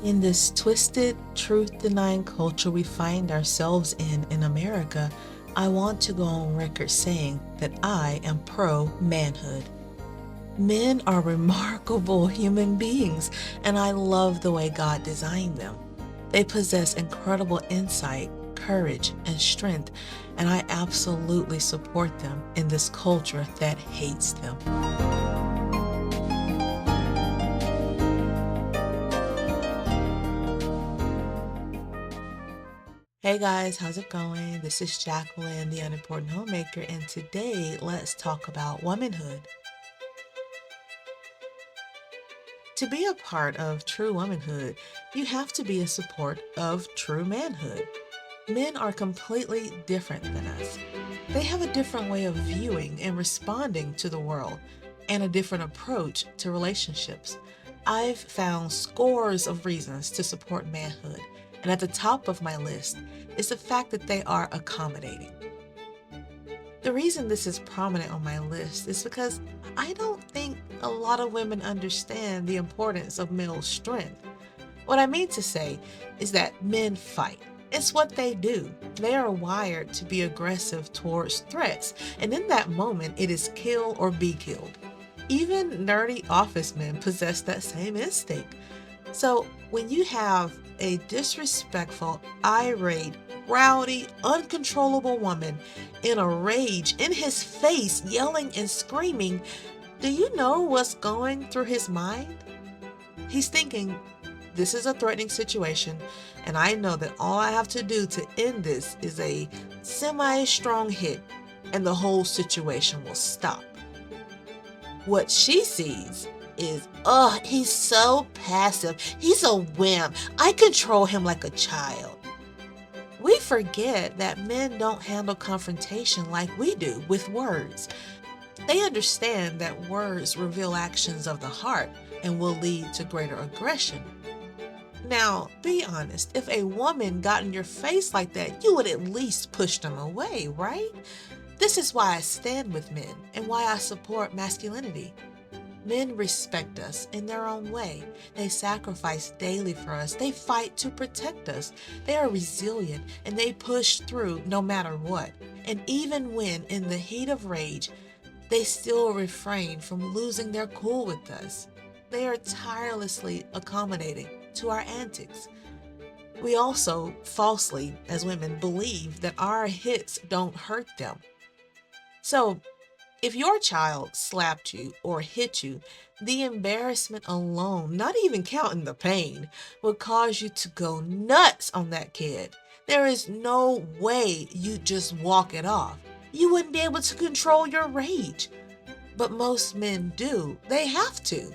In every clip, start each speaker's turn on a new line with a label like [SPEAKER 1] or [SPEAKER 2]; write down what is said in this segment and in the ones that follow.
[SPEAKER 1] In this twisted, truth-denying culture we find ourselves in America, I want to go on record saying that I am pro-manhood. Men are remarkable human beings, and I love the way God designed them. They possess incredible insight, courage, and strength, and I absolutely support them in this culture that hates them. Hey guys, how's it going? This is Jacqueline, the unimportant homemaker, and today let's talk about womanhood. To be a part of true womanhood, you have to be in support of true manhood. Men are completely different than us. They have a different way of viewing and responding to the world, and a different approach to relationships. I've found scores of reasons to support manhood, and at the top of my list is the fact that they are accommodating. The reason this is prominent on my list is because I don't think a lot of women understand the importance of male strength. What I mean to say is that men fight. It's what they do. They are wired to be aggressive towards threats, and in that moment, it is kill or be killed. Even nerdy office men possess that same instinct. So when you have a disrespectful, irate, rowdy, uncontrollable woman in a rage, in his face, yelling and screaming, do you know what's going through his mind? He's thinking, this is a threatening situation, and I know that all I have to do to end this is a semi-strong hit, and the whole situation will stop. What she sees is, he's so passive. He's a wimp. I control him like a child. We forget that men don't handle confrontation like we do with words. They understand that words reveal actions of the heart and will lead to greater aggression. Now, be honest, if a woman got in your face like that, you would at least push them away, right? This is why I stand with men and why I support masculinity. Men respect us in their own way. They sacrifice daily for us. They fight to protect us. They are resilient and they push through no matter what. And even when in the heat of rage, they still refrain from losing their cool with us. They are tirelessly accommodating to our antics. We also falsely, as women, believe that our hits don't hurt them. So, if your child slapped you or hit you, the embarrassment alone, not even counting the pain, would cause you to go nuts on that kid. There is no way you just walk it off. You wouldn't be able to control your rage. But most men do. They have to.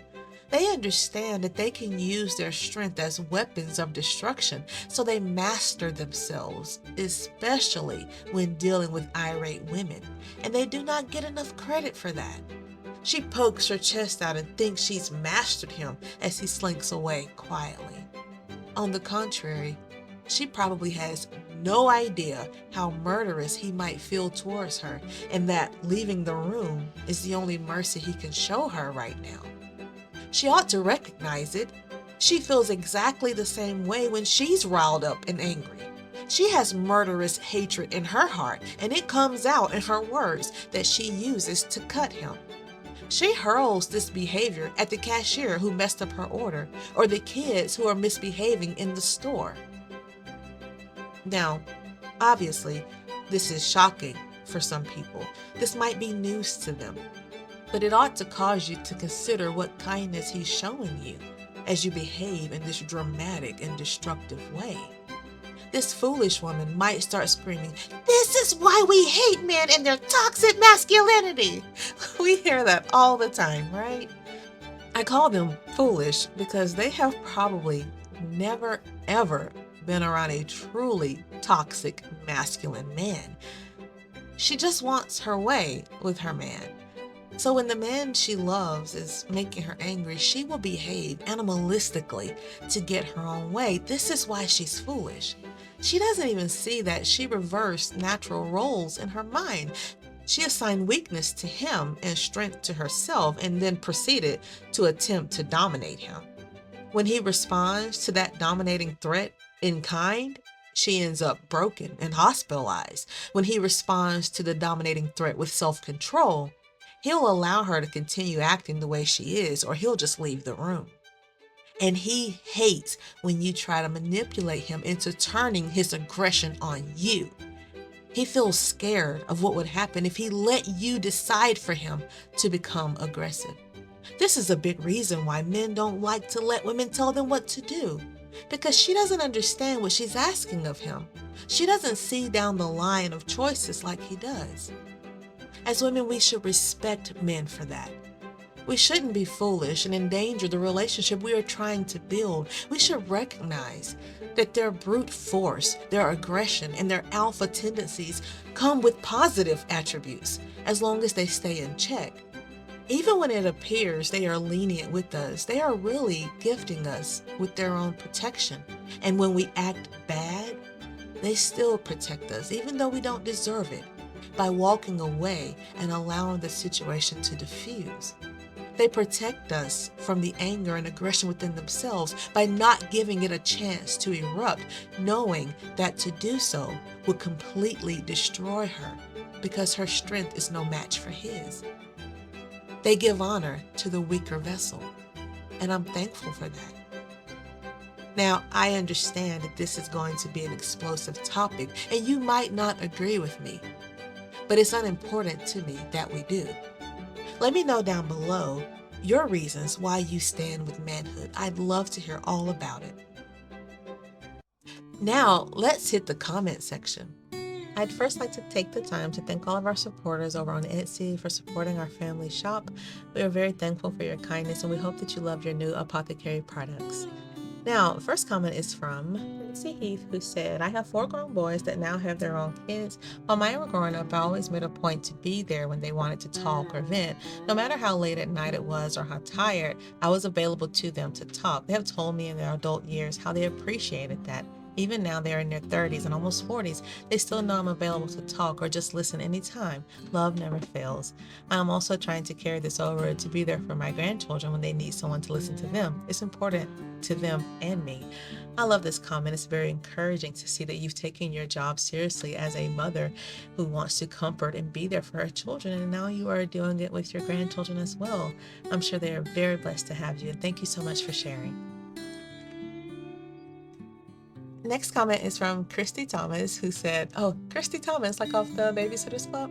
[SPEAKER 1] They understand that they can use their strength as weapons of destruction, so they master themselves, especially when dealing with irate women, and they do not get enough credit for that. She pokes her chest out and thinks she's mastered him as he slinks away quietly. On the contrary, she probably has no idea how murderous he might feel towards her, and that leaving the room is the only mercy he can show her right now. She ought to recognize it. She feels exactly the same way when she's riled up and angry. She has murderous hatred in her heart, and it comes out in her words that she uses to cut him. She hurls this behavior at the cashier who messed up her order, or the kids who are misbehaving in the store. Now, obviously, this is shocking for some people. This might be news to them. But it ought to cause you to consider what kindness he's showing you as you behave in this dramatic and destructive way. This foolish woman might start screaming, "This is why we hate men and their toxic masculinity." We hear that all the time, right? I call them foolish because they have probably never, ever been around a truly toxic masculine man. She just wants her way with her man. So when the man she loves is making her angry, she will behave animalistically to get her own way. This is why she's foolish. She doesn't even see that she reversed natural roles in her mind. She assigned weakness to him and strength to herself, and then proceeded to attempt to dominate him. When he responds to that dominating threat in kind, she ends up broken and hospitalized. When he responds to the dominating threat with self-control, he'll allow her to continue acting the way she is, or he'll just leave the room. And he hates when you try to manipulate him into turning his aggression on you. He feels scared of what would happen if he let you decide for him to become aggressive. This is a big reason why men don't like to let women tell them what to do, because she doesn't understand what she's asking of him. She doesn't see down the line of choices like he does. As women, we should respect men for that. We shouldn't be foolish and endanger the relationship we are trying to build. We should recognize that their brute force, their aggression, and their alpha tendencies come with positive attributes as long as they stay in check. Even when it appears they are lenient with us, they are really gifting us with their own protection. And when we act bad, they still protect us, even though we don't deserve it, by walking away and allowing the situation to diffuse. They protect us from the anger and aggression within themselves by not giving it a chance to erupt, knowing that to do so would completely destroy her because her strength is no match for his. They give honor to the weaker vessel, and I'm thankful for that. Now, I understand that this is going to be an explosive topic, and you might not agree with me, but it's unimportant to me that we do. Let me know down below your reasons why you stand with manhood. I'd love to hear all about it. Now, let's hit the comment section. I'd first like to take the time to thank all of our supporters over on Etsy for supporting our family shop. We are very thankful for your kindness, and we hope that you love your new apothecary products. Now, the first comment is from Nancy Heath, who said, I have 4 grown boys that now have their own kids. While mine were growing up, I always made a point to be there when they wanted to talk or vent. No matter how late at night it was or how tired, I was available to them to talk. They have told me in their adult years how they appreciated that. Even now they are in their 30s and almost 40s, they still know I'm available to talk or just listen anytime. Love never fails. I'm also trying to carry this over to be there for my grandchildren when they need someone to listen to them. It's important to them and me. I love this comment. It's very encouraging to see that you've taken your job seriously as a mother who wants to comfort and be there for her children, and now you are doing it with your grandchildren as well. I'm sure they are very blessed to have you, and thank you so much for sharing. Next comment is from Christy Thomas, who said, oh, Christy Thomas, like off the Babysitter's Club.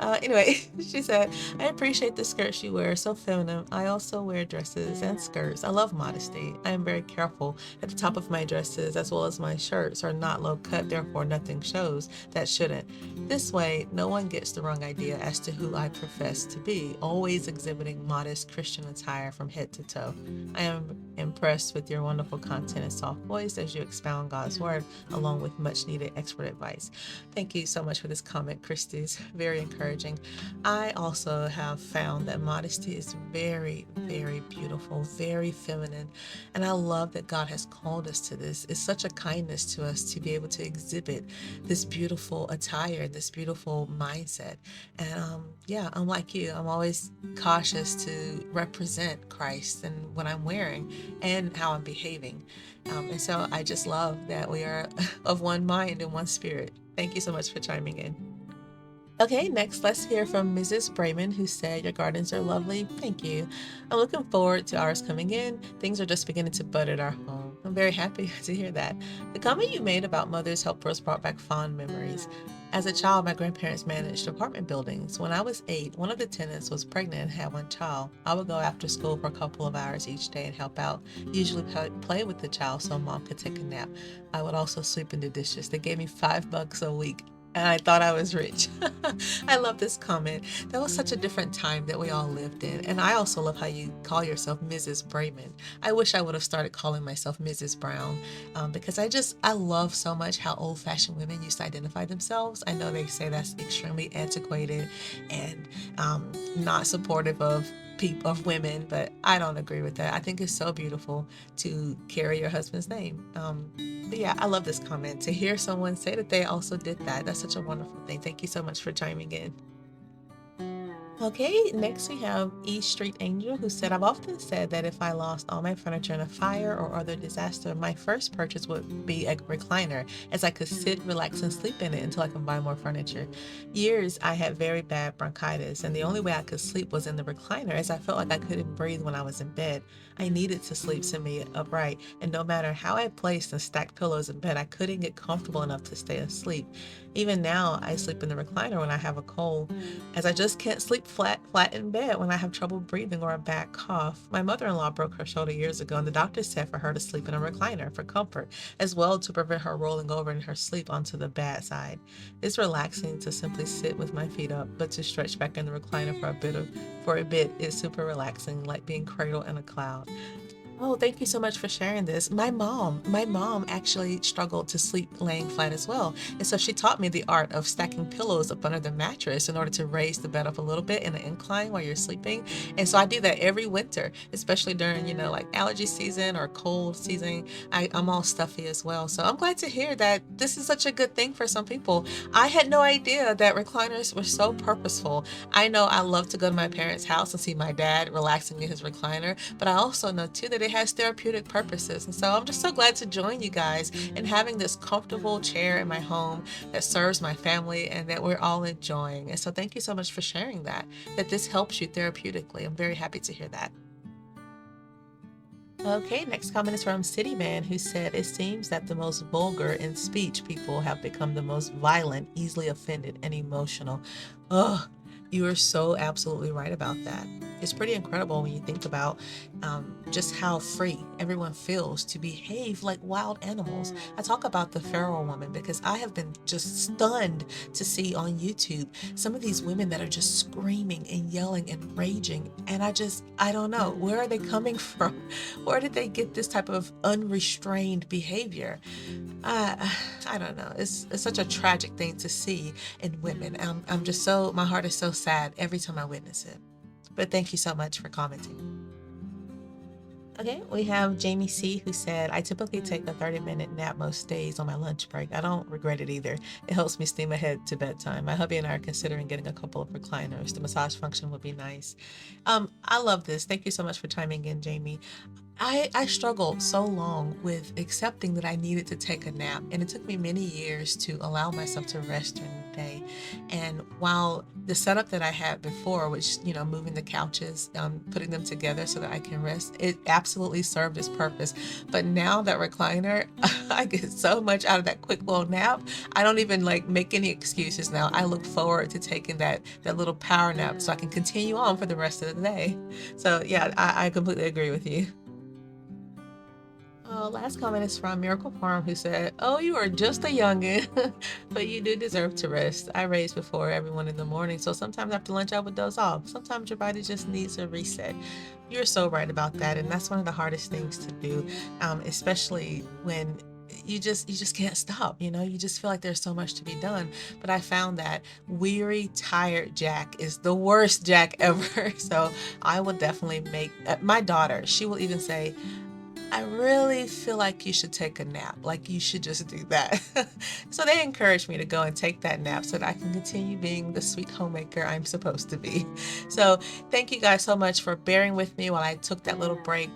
[SPEAKER 1] Anyway, she said, I appreciate the skirts you wear, so feminine. I also wear dresses and skirts. I love modesty. I am very careful at the top of my dresses as well as my shirts are not low cut, therefore nothing shows that shouldn't. This way, no one gets the wrong idea as to who I profess to be, always exhibiting modest Christian attire from head to toe. I am impressed with your wonderful content and soft voice as you expound God's word along with much needed expert advice. Thank you so much for this comment, Christy. It's very encouraging. I also have found that modesty is very, very beautiful, very feminine, and I love that God has called us to this. It's such a kindness to us to be able to exhibit this beautiful attire, this beautiful mindset. And yeah, I'm like you. I'm always cautious to represent Christ and what I'm wearing and how I'm behaving. And so I just love that we are of one mind and one spirit. Thank you so much for chiming in. Okay, next let's hear from Mrs. Brayman, who said, your gardens are lovely. Thank you. I'm looking forward to ours coming in. Things are just beginning to bud at our home. I'm very happy to hear that. The comment you made about mothers helpers brought back fond memories. As a child, my grandparents managed apartment buildings. When I was 8, one of the tenants was pregnant and had one child. I would go after school for a couple of hours each day and help out, usually play with the child so mom could take a nap. I would also sweep and do dishes. They gave me $5 a week, and I thought I was rich. I love this comment. That was such a different time that we all lived in. And I also love how you call yourself Mrs. Brayman. I wish I would have started calling myself Mrs. Brown because I love so much how old-fashioned women used to identify themselves. I know they say that's extremely antiquated and not supportive of women, but I don't agree with that. I think it's so beautiful to carry your husband's name. But yeah, I love this comment. To hear someone say that they also did that, that's such a wonderful thing. Thank you so much for chiming in. Okay, next we have E Street Angel who said, I've often said that if I lost all my furniture in a fire or other disaster, my first purchase would be a recliner, as I could sit, relax, and sleep in it until I can buy more furniture. Years I had very bad bronchitis, and the only way I could sleep was in the recliner, as I felt like I couldn't breathe when I was in bed. I needed to sleep semi upright, and no matter how I placed and stacked pillows in bed, I couldn't get comfortable enough to stay asleep. Even now, I sleep in the recliner when I have a cold, as I just can't sleep flat in bed when I have trouble breathing or a bad cough. My mother-in-law broke her shoulder years ago, and the doctor said for her to sleep in a recliner for comfort, as well to prevent her rolling over in her sleep onto the bad side. It's relaxing to simply sit with my feet up, but to stretch back in the recliner for a bit is super relaxing, like being cradled in a cloud. Oh, thank you so much for sharing this. My mom actually struggled to sleep laying flat as well. And so she taught me the art of stacking pillows up under the mattress in order to raise the bed up a little bit in an incline while you're sleeping. And so I do that every winter, especially during, like allergy season or cold season. I'm all stuffy as well. So I'm glad to hear that this is such a good thing for some people. I had no idea that recliners were so purposeful. I know I love to go to my parents' house and see my dad relaxing in his recliner, but I also know too that it has therapeutic purposes. And so I'm just so glad to join you guys in having this comfortable chair in my home that serves my family and that we're all enjoying. And so thank you so much for sharing that this helps you therapeutically. I'm very happy to hear that. Okay, next comment is from City Man, who said, it seems that the most vulgar in speech people have become the most violent, easily offended, and emotional. Ugh, you are so absolutely right about that. It's pretty incredible when you think about just how free everyone feels to behave like wild animals. I talk about the feral woman because I have been just stunned to see on YouTube some of these women that are just screaming and yelling and raging. And I don't know, where are they coming from? Where did they get this type of unrestrained behavior? I, I don't know. It's such a tragic thing to see in women. I'm just so, my heart is so sad every time I witness it. But thank you so much for commenting. Okay, we have Jamie C, who said, I typically take a 30-minute nap most days on my lunch break. I don't regret it either. It helps me steam ahead to bedtime. My hubby and I are considering getting a couple of recliners. The massage function would be nice. I love this. Thank you so much for chiming in, Jamie. I struggled so long with accepting that I needed to take a nap, and it took me many years to allow myself to rest during the day. And while the setup that I had before, which, moving the couches, putting them together so that I can rest, it absolutely served its purpose. But now that recliner, I get so much out of that quick little nap. I don't even like make any excuses now. I look forward to taking that little power nap so I can continue on for the rest of the day. So yeah, I completely agree with you. Last comment is from Miracle Farm, who said, oh, you are just a youngin', but you do deserve to rest. I race before everyone in the morning, so sometimes after lunch I would doze off. Sometimes your body just needs a reset. You're so right about that, and that's one of the hardest things to do, especially when you just can't stop. You just feel like there's so much to be done. But I found that weary, tired Jack is the worst Jack ever. So I will definitely make my daughter, she will even say, I really feel like you should take a nap. Like you should just do that. So they encouraged me to go and take that nap so that I can continue being the sweet homemaker I'm supposed to be. So thank you guys so much for bearing with me while I took that little break.